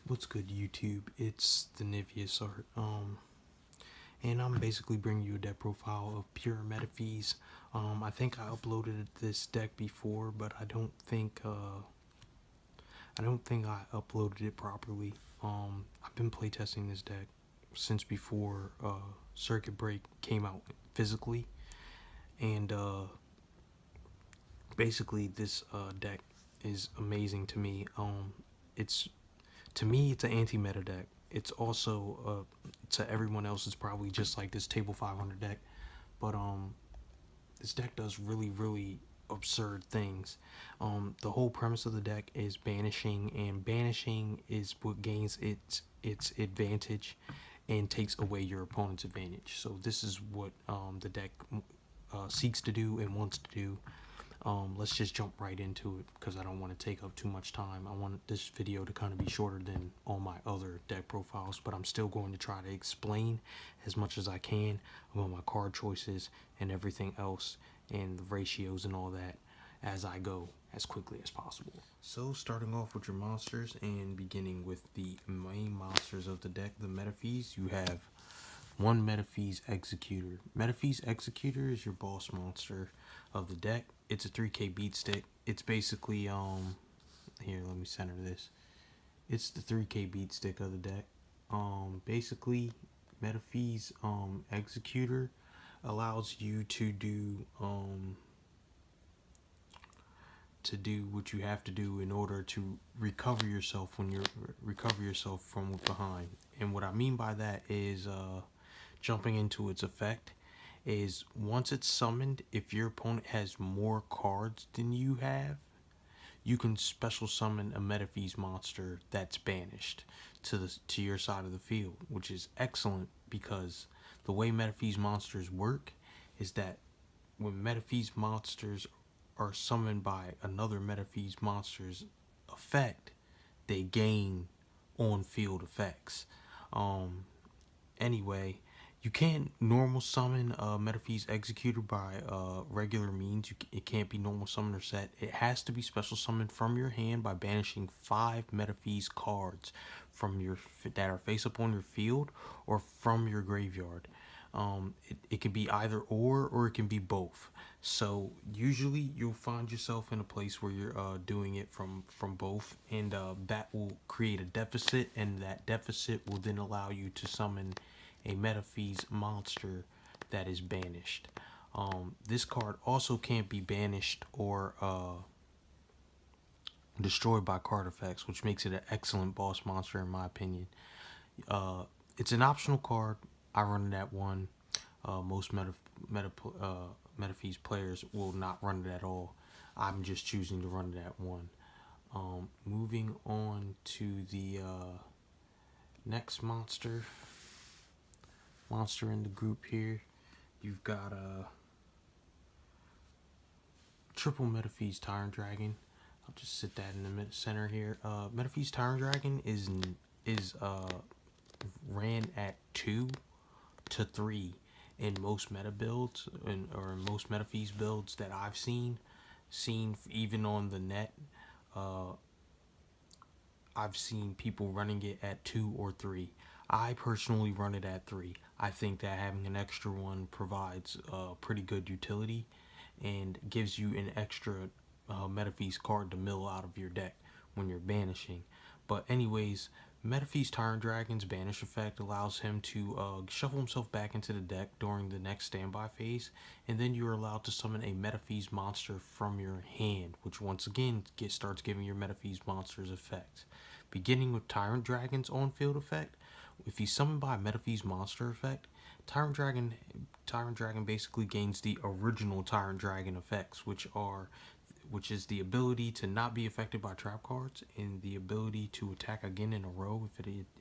What's good, YouTube? It's the Nivius art. And I'm basically bringing you a deck profile of pure Metaphys. I think I uploaded this deck before, but I don't think I uploaded it properly. I've been playtesting this deck since before Circuit Break came out physically, and basically this deck is amazing to me. It's To me, it's an anti-meta deck. It's also to everyone else, it's probably just like this table 500 deck, but this deck does really absurd things. The whole premise of the deck is banishing, and banishing is what gains its advantage and takes away your opponent's advantage. So this is what the deck seeks to do and wants to do. Let's just jump right into it because I don't want to take up too much time. I want this video to kind of be shorter than all my other deck profiles, but I'm still going to try to explain as much as I can about my card choices and everything else and the ratios and all that as I go as quickly as possible. So starting off with your monsters and beginning with the main monsters of the deck, the Metaphys, you have one Metaphys Executor. Metaphys Executor is your boss monster of the deck. It's a 3k beat stick. It's basically here, let me center this. It's the 3k beat stick of the deck. Basically Metaphys Executor allows you to do what you have to do in order to recover yourself from behind. And what I mean by that is jumping into its effect is once it's summoned, if your opponent has more cards than you have, you can special summon a Metaphys monster that's banished to your side of the field, which is excellent because the way Metaphys monsters work is that when Metaphys monsters are summoned by another Metaphys monster's effect, they gain on-field effects. Anyway, you can't normal summon a Metaphys Executor by regular means. It can't be normal summon or set. It has to be special summoned from your hand by banishing 5 Metaphys cards from that are face up on your field or from your graveyard. It can be either or it can be both. So usually you'll find yourself in a place where you're doing it from both, and that will create a deficit, and that deficit will then allow you to summon a Metaphys monster that is banished. This card also can't be banished or destroyed by card effects, which makes it an excellent boss monster in my opinion. It's an optional card. I run it at 1. Most Metaphys players will not run it at all. I'm just choosing to run it at 1. Moving on to the next monster in the group here, you've got a triple Metaphys Tyrant Dragon. I'll just sit that in the center here. Metaphys Tyrant Dragon is ran at 2 to 3 in most meta builds, or in most Metaphys builds that I've seen even on the net. I've seen people running it at 2 or 3. I personally run it at 3. I think that having an extra one provides pretty good utility and gives you an extra Metaphys card to mill out of your deck when you're banishing. But anyways, Metaphys Tyrant Dragon's banish effect allows him to shuffle himself back into the deck during the next standby phase, and then you're allowed to summon a Metaphys monster from your hand, which once again starts giving your Metaphys monsters effects. Beginning with Tyrant Dragon's on-field effect, if he's summoned by a Metaphys monster effect, Tyrant Dragon basically gains the original Tyrant Dragon effects, which is the ability to not be affected by trap cards and the ability to attack again in a row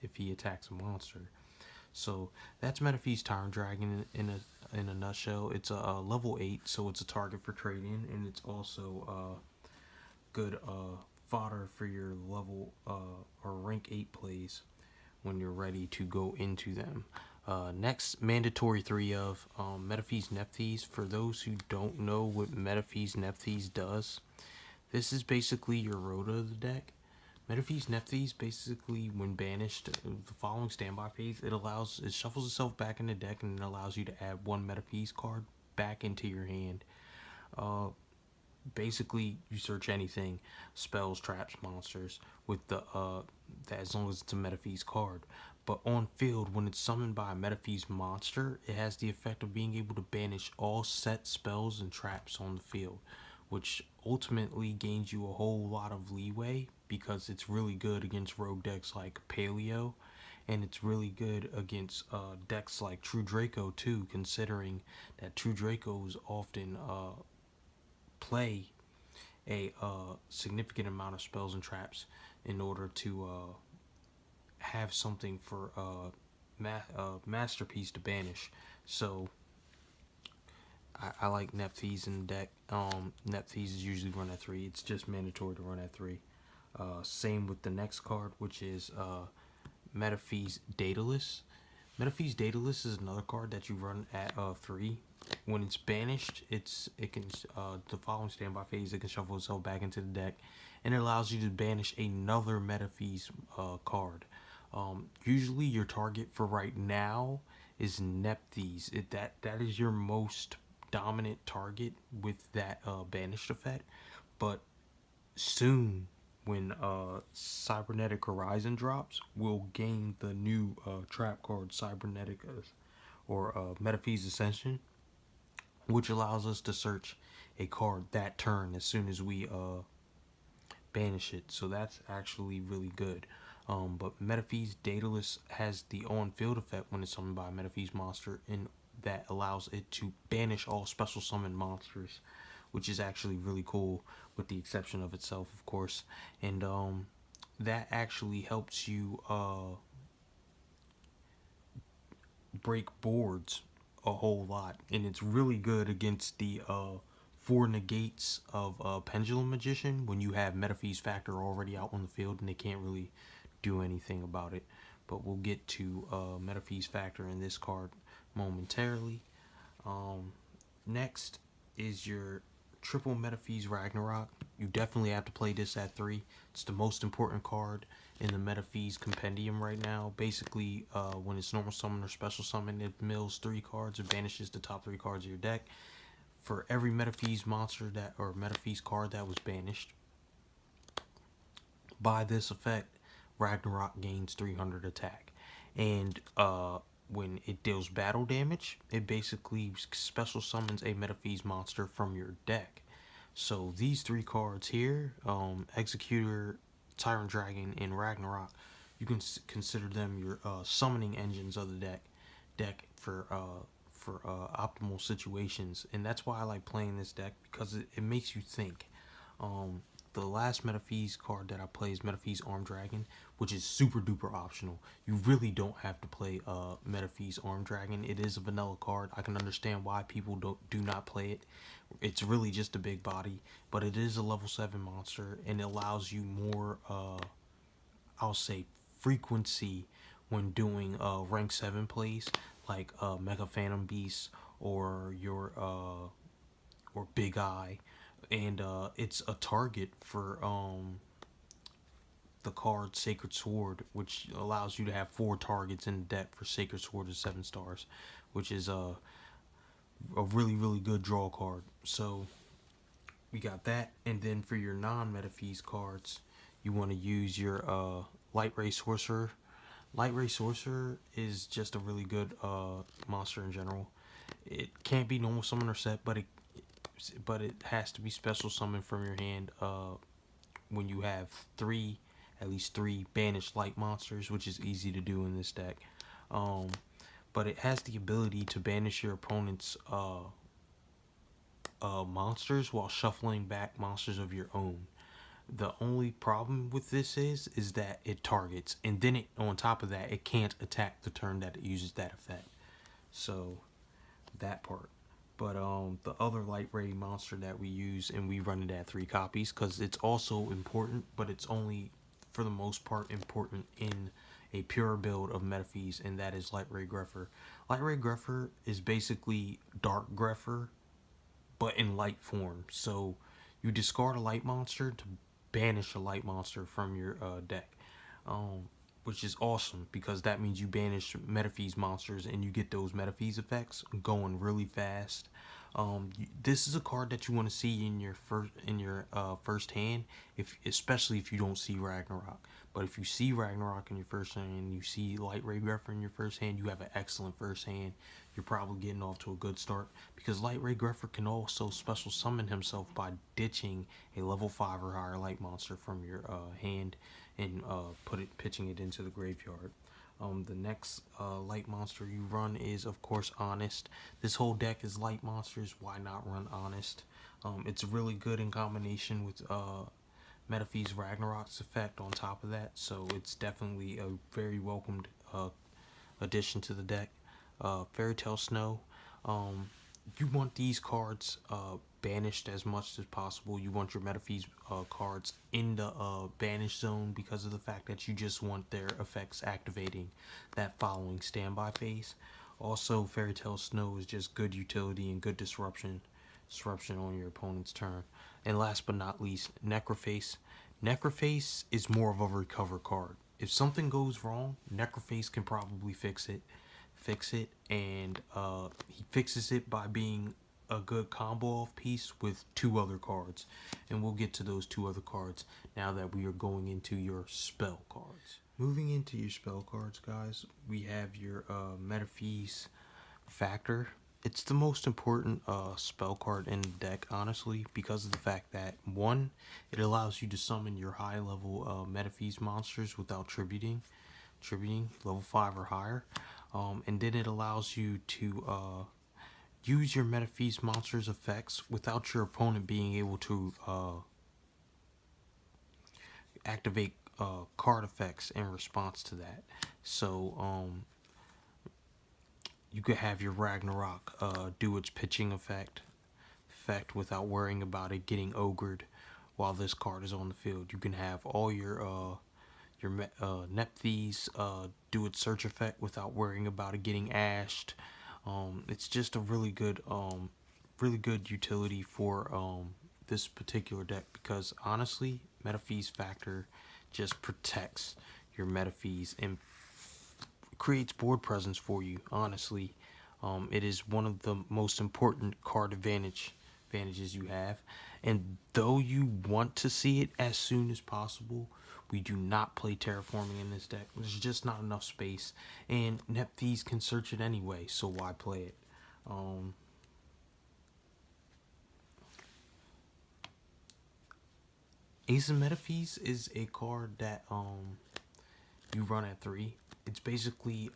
if he attacks a monster. So that's Metaphys Tyrant Dragon in a nutshell. It's a level 8, so it's a target for trading, and it's also good fodder for your level or rank 8 plays when you're ready to go into them. Next, mandatory 3 of Metaphys Nephthys. For those who don't know what Metaphys Nephthys does, this is basically your Rhoda of the deck. Metaphys Nephthys basically, when banished, the following standby phase, it shuffles itself back in the deck and it allows you to add one Metaphys card back into your hand. Uh, Basically, you search anything, spells, traps, monsters, with that as long as it's a Metaphys card. But on field, when it's summoned by a Metaphys monster, it has the effect of being able to banish all set spells and traps on the field, which ultimately gains you a whole lot of leeway because it's really good against rogue decks like Paleo, and it's really good against decks like True Draco too, considering that True Dracos often play a significant amount of spells and traps in order to have something for Masterpiece to banish. So I like Nephthys in the deck. Nephthys is usually run at 3. It's just mandatory to run at 3. Same with the next card, which is Metaphys Daedalus. Metaphys Daedalus is another card that you run at 3. When it's banished, it can the following standby phase, it can shuffle itself back into the deck, and it allows you to banish another Metaphys card. Usually, your target for right now is Nephthys. That is your most dominant target with that banished effect, but soon when Cybernetic Horizon drops, we'll gain the new trap card Cybernetic or Metaphys Ascension, which allows us to search a card that turn as soon as we banish it. So that's actually really good. But Metaphys Daedalus has the on-field effect when it's summoned by a Metaphys monster, and that allows it to banish all special summon monsters, which is actually really cool, with the exception of itself, of course. And that actually helps you break boards a whole lot, and it's really good against the 4 negates of Pendulum Magician when you have Metaphys Factor already out on the field and they can't really do anything about it. But we'll get to Metaphys Factor in this card momentarily. Next is your triple Metaphys Ragnarok. You definitely have to play this at 3. It's the most important card in the Metaphys compendium right now. Basically, when it's normal summon or special summon, it mills 3 cards or banishes the top 3 cards of your deck. For every Metaphys monster that or Metaphys card that was banished by this effect, Ragnarok gains 300 attack. And when it deals battle damage, it basically special summons a Metaphys monster from your deck. So these 3 cards here, Executor, Tyrant Dragon, and Ragnarok, you can consider them your summoning engines of the deck for optimal situations. And that's why I like playing this deck, because it makes you think. The last Metaphys card that I play is Metaphys Arm Dragon, which is super duper optional. You really don't have to play Metaphys Arm Dragon. It is a vanilla card. I can understand why people do not play it. It's really just a big body, but it is a level 7 monster, and it allows you more, I'll say, frequency when doing rank 7 plays, like Mega Phantom Beast or your or Big Eye. And it's a target for the card Sacred Sword, which allows you to have 4 targets in the deck for Sacred Sword of 7 stars, which is a really, really good draw card. So we got that. And then for your non-Metaphys cards, you want to use your Light Ray Sorcerer. Light Ray Sorcerer is just a really good monster in general. It can't be normal summon or set, but it has to be special summoned from your hand when you have at least three banished light monsters, which is easy to do in this deck. But it has the ability to banish your opponent's monsters while shuffling back monsters of your own. The only problem with this is that it targets, and then on top of that, it can't attack the turn that it uses that effect. So that part. But the other light ray monster that we use, and we run it at 3 copies because it's also important, but it's only for the most part important in a pure build of Metaphys, and that is Light Ray Grepher. Light Ray Grepher is basically Dark Grepher, but in light form. So you discard a light monster to banish a light monster from your deck, um, which is awesome because that means you banish Metaphys monsters and you get those Metaphys effects going really fast. This is a card that you want to see in your first hand, if especially if you don't see Ragnarok. But if you see Ragnarok in your first hand and you see Light Ray Grepher in your first hand, you have an excellent first hand. You're probably getting off to a good start because Light Ray Grepher can also special summon himself by ditching a level 5 or higher light monster from your hand and pitching it into the graveyard. The next light monster you run is, of course, Honest. This whole deck is light monsters. Why not run Honest? It's really good in combination with Metaphys Ragnarok's effect on top of that. So it's definitely a very welcomed addition to the deck. Fairy Tale Snow. You want these cards banished as much as possible. You want your Metaphys cards in the banish zone because of the fact that you just want their effects activating that following standby phase. Also, Fairy Tale Snow is just good utility and good disruption on your opponent's turn. And last but not least, Necrophase. Necrophase is more of a recover card. If something goes wrong, Necrophase can probably fix it, and he fixes it by being a good combo off piece with two other cards, and we'll get to those two other cards now that we are going into your spell cards. Moving into your spell cards, guys, we have your Metaphys Factor. It's the most important spell card in the deck, honestly, because of the fact that, one, it allows you to summon your high level Metaphys monsters without tributing level 5 or higher. And then it allows you to use your Metaphys monsters effects without your opponent being able to activate card effects in response to that. So you could have your Ragnarok do its pitching effect without worrying about it getting ogred while this card is on the field. You can have all your Metaphys do its search effect without worrying about it getting ashed. It's just a really good utility for this particular deck because honestly, Metaphys Factor just protects your Metaphys and creates board presence for you. Honestly, it is one of the most important card advantages you have, and though you want to see it as soon as possible, we do not play terraforming in this deck. There's just not enough space, and Metaphys can search it anyway, so why play it? Ace of Metaphys is a card that you run at 3. It's basically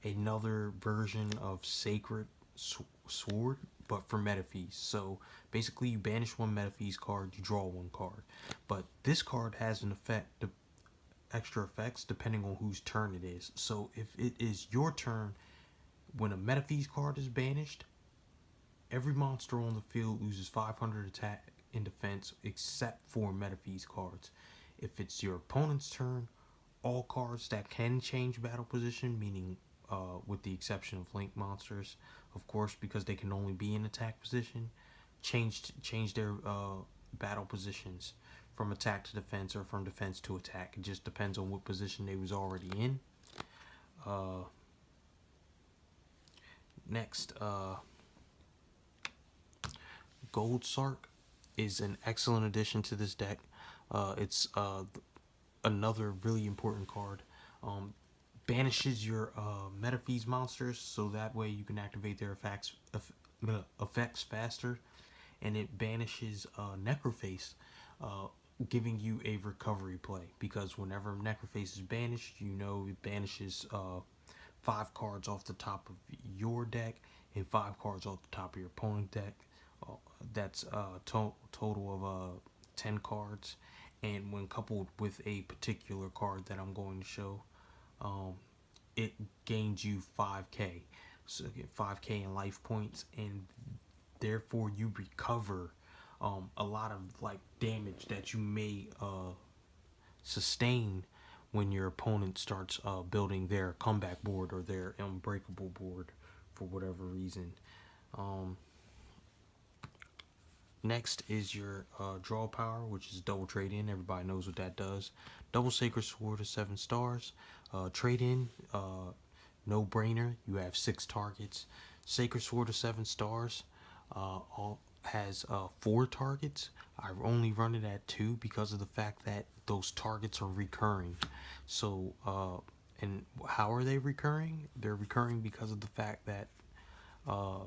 another version of Sacred Sword, but for Metaphys. So basically, you banish one Metaphys card, you draw one card. But this card has an effect, extra effects depending on whose turn it is. So if it is your turn, when a Metaphys card is banished, every monster on the field loses 500 attack and defense except for Metaphys cards. If it's your opponent's turn, all cards that can change battle position, meaning with the exception of link monsters, of course, because they can only be in attack position, change their battle positions from attack to defense or from defense to attack. It just depends on what position they was already in. Next, Gold Sark is an excellent addition to this deck. It's another really important card. Banishes your Metaphys monsters, so that way you can activate their effects faster, and it banishes Necrophase, giving you a recovery play, because whenever Necrophase is banished, you know it banishes 5 cards off the top of your deck and 5 cards off the top of your opponent's deck. That's a total of 10 cards, and when coupled with a particular card that I'm going to show, it gains you 5k, so you get 5k in life points, and therefore you recover a lot of like damage that you may sustain when your opponent starts building their comeback board or their unbreakable board for whatever reason. Next is your draw power, which is double trade in. Everybody knows what that does. Double sacred sword is 7 stars. Trade in, no brainer. You have 6 targets. Sacred sword is 7 stars. All has 4 targets. I only run it at 2 because of the fact that those targets are recurring. So, and how are they recurring? They're recurring because of the fact that uh,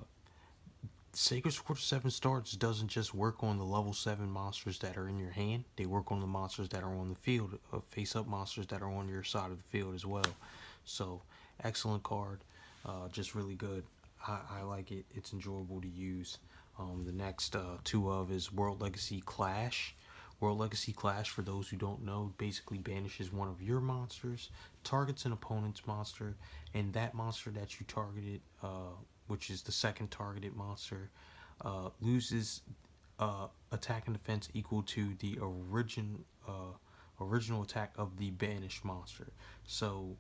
Sacred Sword 7 stars doesn't just work on the level 7 monsters that are in your hand. They work on the monsters that are on the field, face up monsters that are on your side of the field as well. So, excellent card. Just really good. I like it. It's enjoyable to use. The next two of is World Legacy Clash. World Legacy Clash, for those who don't know, basically banishes one of your monsters, targets an opponent's monster, and that monster that you targeted, which is the second targeted monster, loses attack and defense equal to the original attack of the banished monster. So,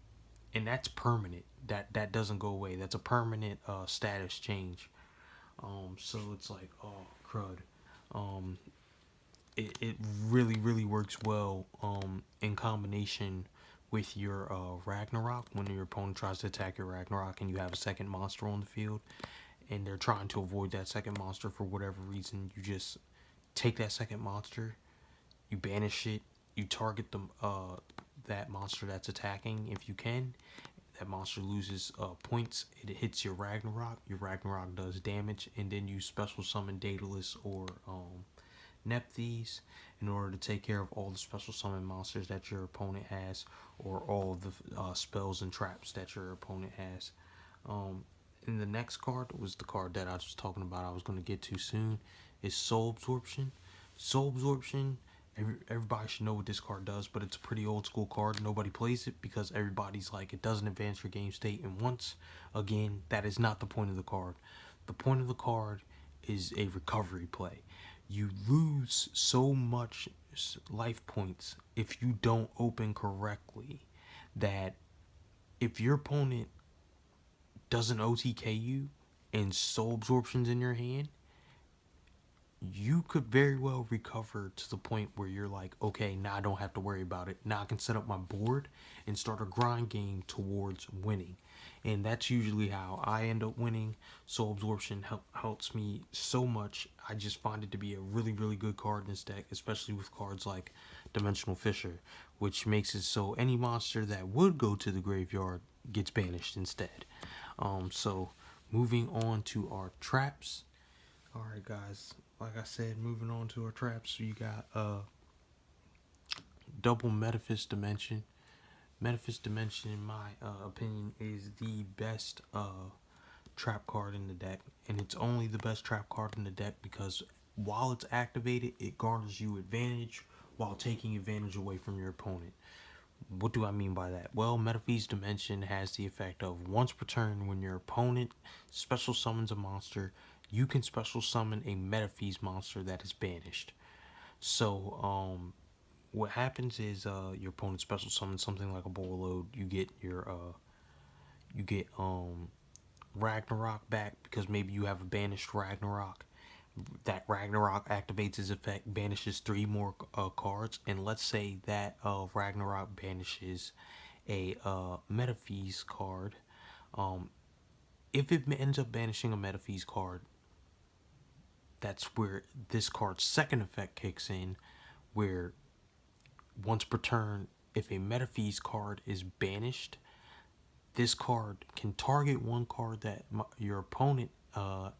and that's permanent. That doesn't go away. That's a permanent status change. So it's like, oh crud. Um, it really works well in combination with your Ragnarok when your opponent tries to attack your Ragnarok and you have a second monster on the field and they're trying to avoid that second monster for whatever reason. You just take that second monster, you banish it, you target them that monster that's attacking if you can. That monster loses points. It hits your Ragnarok. Your Ragnarok does damage, and then you special summon Daedalus or Metaphys in order to take care of all the special summon monsters that your opponent has, or all of the spells and traps that your opponent has. And the next card was the card that I was talking about. I was going to get to soon. Is Soul Absorption. Soul Absorption. Everybody should know what this card does, but it's a pretty old school card. Nobody plays it because everybody's like, it doesn't advance your game state. And once again, that is not the point of the card. The point of the card is a recovery play. You lose so much life points if you don't open correctly that if your opponent doesn't OTK you and Soul Absorption's in your hand, you could very well recover to the point where you're like, okay, now I don't have to worry about it. Now I can set up my board and start a grind game towards winning. And that's usually how I end up winning. Soul Absorption helps me so much. I just find it to be a really good card in this deck, especially with cards like Dimensional Fissure, which makes it so any monster that would go to the graveyard gets banished instead. So moving on to our traps. Alright guys, like I said, moving on to our traps, so you got double Metaphys Dimension. Metaphys Dimension, in my opinion, is the best trap card in the deck, and it's only the best trap card in the deck because while it's activated, it garners you advantage while taking advantage away from your opponent. What do I mean by that? Well, Metaphys Dimension has the effect of once per turn when your opponent special summons a monster, you can special summon a Metaphys monster that is banished. So, what happens is your opponent special summons something like a Boarload. You get your Ragnarok back because maybe you have a banished Ragnarok. That Ragnarok activates his effect, banishes 3 more cards, and let's say that Ragnarok banishes a Metaphys card. If it ends up banishing a Metaphys card, that's where this card's second effect kicks in, where once per turn, if a Metaphys card is banished, this card can target one card that your opponent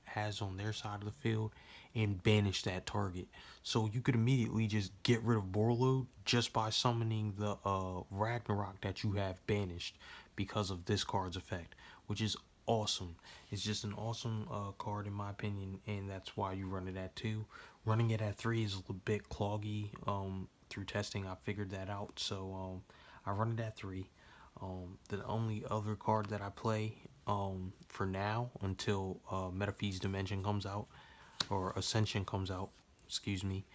has on their side of the field and banish that target. So you could immediately just get rid of Borload just by summoning the Ragnarok that you have banished because of this card's effect, which is awesome. It's just an awesome card in my opinion, and that's why you run it at 2. Running it at 3 is a little bit cloggy. Through testing, I figured that out, so I run it at 3. The only other card that I play for now until Metaphys Dimension comes out, or Ascension comes out, excuse me,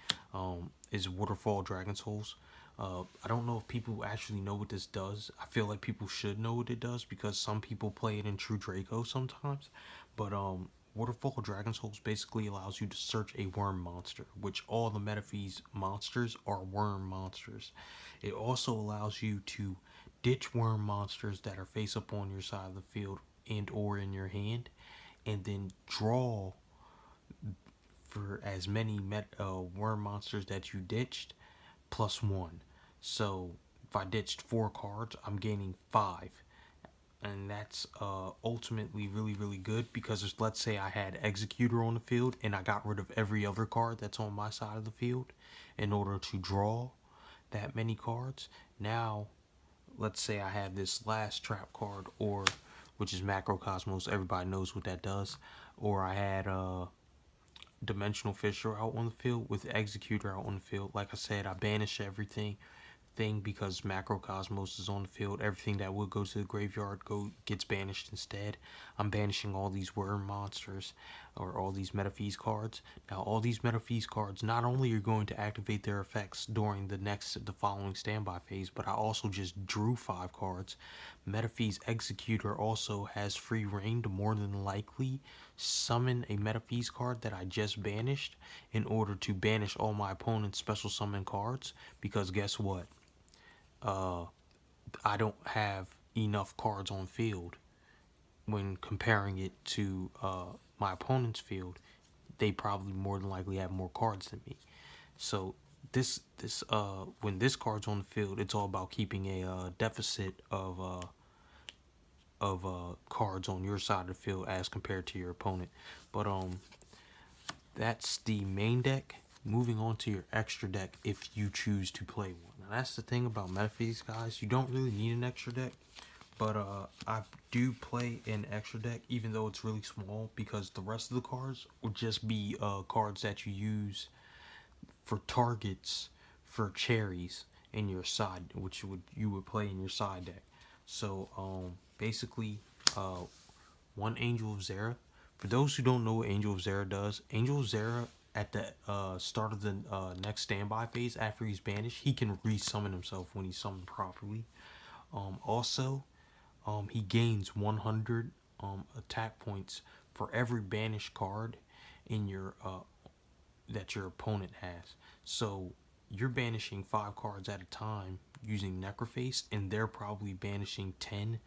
is Waterfall Dragon Souls. I don't know if people actually know what this does. I feel like people should know what it does because some people play it in True Draco sometimes. But Waterfall Dragon Souls basically allows you to search a worm monster, which all the Metaphys monsters are worm monsters. It also allows you to ditch worm monsters that are face up on your side of the field and or in your hand, and then draw for as many worm monsters that you ditched plus one. So if I ditched 4 cards, I'm gaining 5. And that's ultimately really good because let's say I had Executor on the field and I got rid of every other card that's on my side of the field in order to draw that many cards. Now, let's say I have this last trap card, or which is Macrocosmos. Everybody knows what that does. Or I had Dimensional Fisher out on the field with Executor out on the field. Like I said, I banish everything because Macrocosmos is on the field. Everything that would go to the graveyard gets banished instead. I'm banishing all these worm monsters or all these Metaphys cards. Now all these Metaphys cards not only are going to activate their effects during the following standby phase, but I also just drew 5 cards. Metaphys Executor also has free reign to more than likely summon a Metaphys card that I just banished in order to banish all my opponent's special summon cards, because guess what? I don't have enough cards on field when comparing it to my opponent's field. They probably more than likely have more cards than me. So this when this card's on the field, it's all about keeping a deficit of cards on your side of the field as compared to your opponent. But that's the main deck. Moving on to your extra deck if you choose to play one. Now that's the thing about Metaphys, guys. You don't really need an extra deck, but I do play an extra deck even though it's really small, because the rest of the cards would just be cards that you use for targets for cherries in your side, which you would play in your side deck. So basically, one Angel of Zera. For those who don't know what Angel of Zera does, Angel of Zera at the start of the next standby phase after he's banished, he can resummon himself when he's summoned properly. Also, he gains 100 attack points for every banished card in your that your opponent has. So you're banishing 5 cards at a time using Necroface, and they're probably banishing 10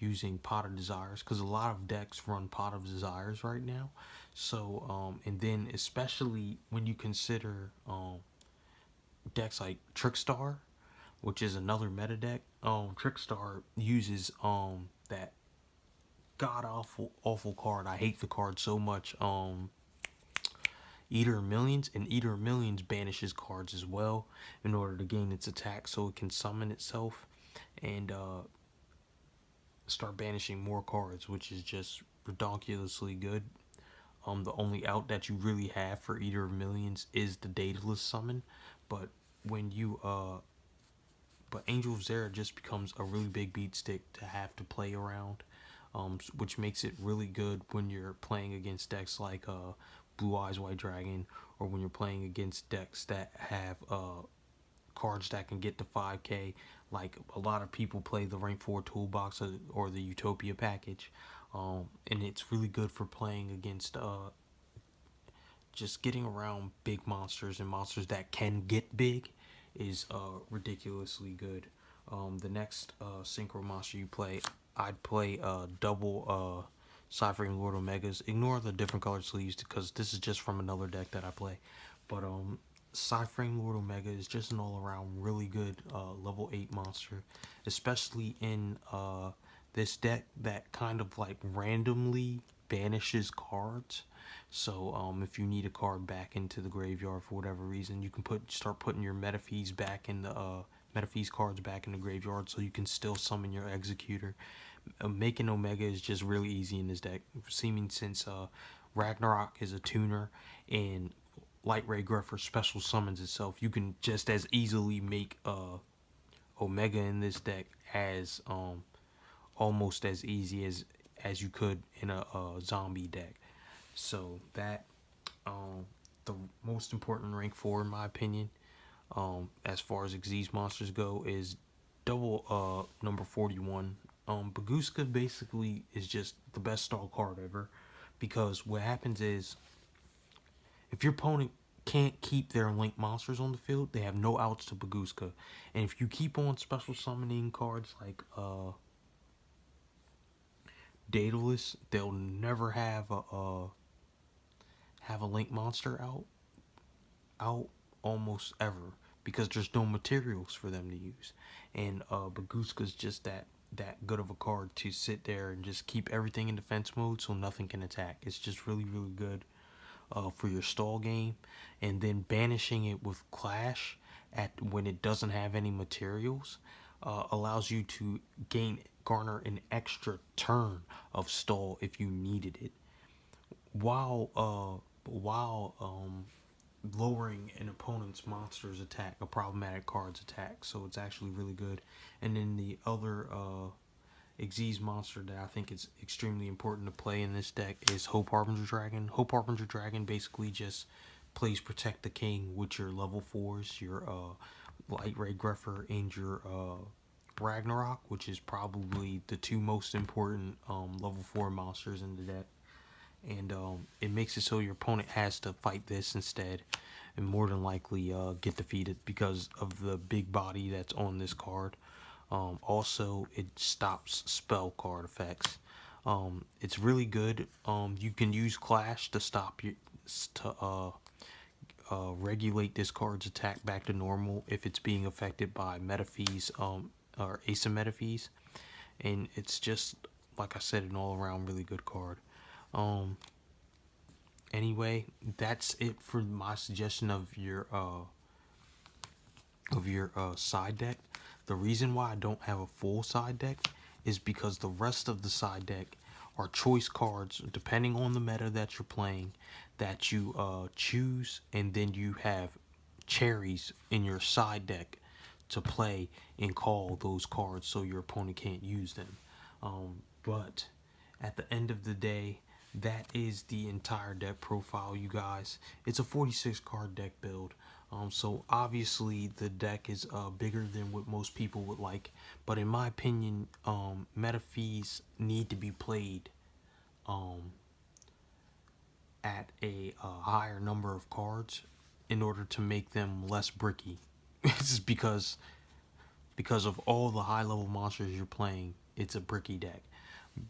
using Pot of Desires, because a lot of decks run Pot of Desires right now. So and then especially when you consider decks like Trickstar, which is another meta deck. Trickstar uses that god awful card. I hate the card so much. Eater of Millions, and Eater of Millions banishes cards as well in order to gain its attack, so it can summon itself and start banishing more cards, which is just ridiculously good. The only out that you really have for Eater of Millions is the Daedalus summon, but when you but Angel of Zera just becomes a really big beat stick to have to play around, which makes it really good when you're playing against decks like Blue Eyes White Dragon, or when you're playing against decks that have cards that can get to 5k. Like a lot of people play the Rank 4 Toolbox or the Utopia package, and it's really good for playing against just getting around big monsters and monsters that can get big is ridiculously good. The next synchro monster you play, I'd play double Cyframe Lord Omegas. Ignore the different colored sleeves because this is just from another deck that I play. But Cyframe Lord Omega is just an all-around really good level 8 monster, especially in this deck that kind of like randomly banishes cards. So if you need a card back into the graveyard for whatever reason, you can start putting your Metaphys back in the Metaphys cards back in the graveyard, so you can still summon your Executor. Making Omega is just really easy in this deck, seeming since Ragnarok is a tuner and Light Ray Gruffer special summons itself. You can just as easily make Omega in this deck as almost as easy as you could in a zombie deck. So that the most important rank 4 in my opinion, as far as Xyz monsters go, is double number 41. Baguska basically is just the best stall card ever, because what happens is if your opponent can't keep their link monsters on the field, they have no outs to Baguska. And if you keep on special summoning cards like Daedalus, they'll never have a link monster out almost ever because there's no materials for them to use. And Baguska's just that good of a card to sit there and just keep everything in defense mode so nothing can attack. It's just really, really good for your stall game. And then banishing it with Clash at when it doesn't have any materials allows you to garner an extra turn of stall if you needed it, while lowering an opponent's monster's attack, a problematic card's attack. So it's actually really good. And then the other Xyz monster that I think is extremely important to play in this deck is Hope Harbinger Dragon. Hope Harbinger Dragon basically just plays Protect the King with your level 4s, your Light Ray Greffer, and your Ragnarok, which is probably the two most important level 4 monsters in the deck. And it makes it so your opponent has to fight this instead, and more than likely get defeated because of the big body that's on this card. Also, it stops spell card effects. It's really good. You can use Clash to stop you to regulate this card's attack back to normal if it's being affected by Metaphys or Metaphys, and it's just like I said, an all-around really good card. Anyway, that's it for my suggestion of your side deck. The reason why I don't have a full side deck is because the rest of the side deck are choice cards depending on the meta that you're playing that you choose, and then you have cherries in your side deck to play and call those cards so your opponent can't use them. But at the end of the day, that is the entire deck profile, you guys. It's a 46 card deck build. So obviously the deck is bigger than what most people would like, but in my opinion, Metaphys need to be played at a higher number of cards in order to make them less bricky. This is because of all the high level monsters you're playing. It's a bricky deck.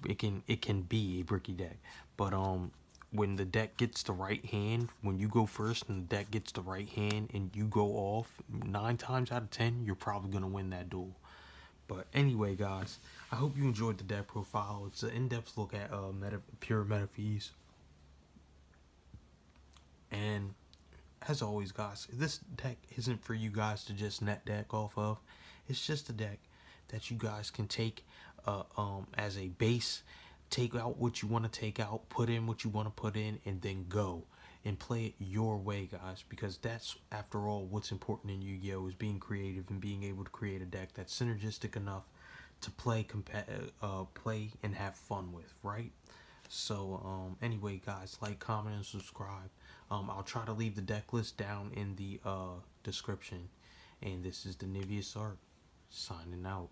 It can be a bricky deck, but when the deck gets the right hand, when you go first and the deck gets the right hand and you go off, 9 times out of 10 you're probably gonna win that duel. But anyway, guys, I hope you enjoyed the deck profile. It's an in-depth look at pure Metaphys. And as always, guys, this deck isn't for you guys to just net deck off of. It's just a deck that you guys can take as a base, take out what you want to take out, put in what you want to put in, and then go and play it your way, guys, because that's, after all, what's important in Yu-Gi-Oh! Is being creative and being able to create a deck that's synergistic enough to play and have fun with, right? So anyway, guys, like, comment, and subscribe. I'll try to leave the deck list down in the description. And this is the Nivius Art, signing out.